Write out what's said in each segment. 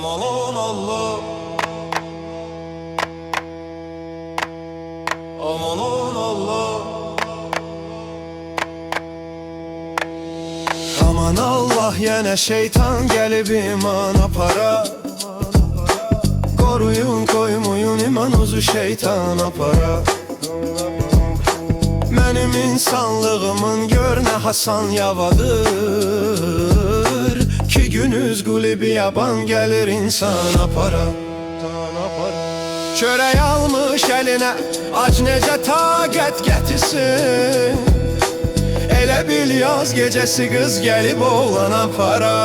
Aman Allah, aman Allah, aman Allah, yenə şeytan gəlib iman apara. Koruyun koymayın iman uzu şeytan apara. Mənim insanlığımın gör nə Hasan yavadır ki günüz qulibi yaban gəlir insan apara. Çörək almış əlinə ac necə taqət gətirsin. Elə bil yaz gecəsi qız gəlib oğlan apara.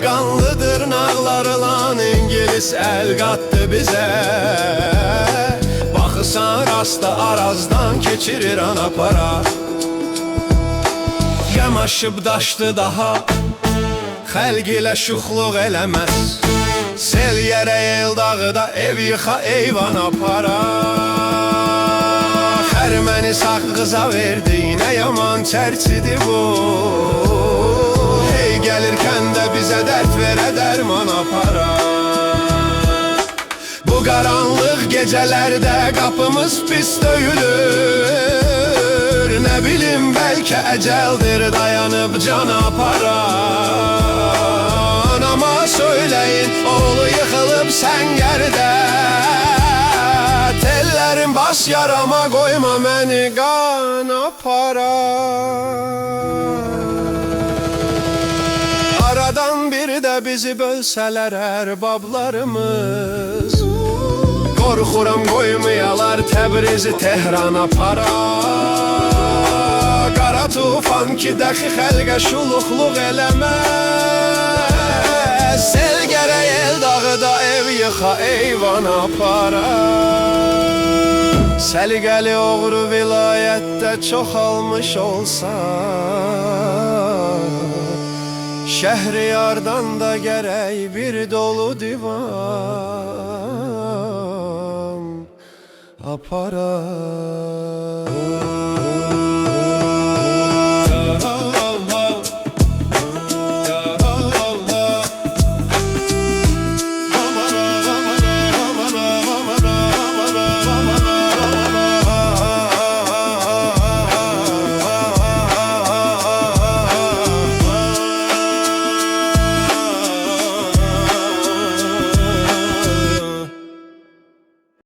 Qanlı dırnaqlarla İngilis əl qatdı bizə. Baxırsan rasta arazdan keçirir ana para. Yamaşıb daşdı daha xəlq ilə şuxluq eləməz. Sel yerə el dağıda ev yıxa eyvan apara. Xərməni sağ qıza verdi nə yaman çərçidir bu. Hey gəlirkən də bizə dərd verə dərman apara. Bu qaranlıq gecələrdə qapımız pis döyülür. Nə bilim bəlkə əcəldir dayanıb can apara. Anama söyləyin oğlu yıxılıb səngərdə. Tellərin bas yarama qoyma məni qan apara. Aradan bir də bizi bölsələr ərbablarımız. Qorxuram qoymayalar Təbrizi Tehran apara. Qara tufan ki dəxi xəlqə şuluqluq eləməz. Sel gərək el dağıda ev yıxa eyvan apara. Səliqəli oğru vilayətdə çoxalmış olsa, Şəhriyardan da gərək bir dolu divan apara.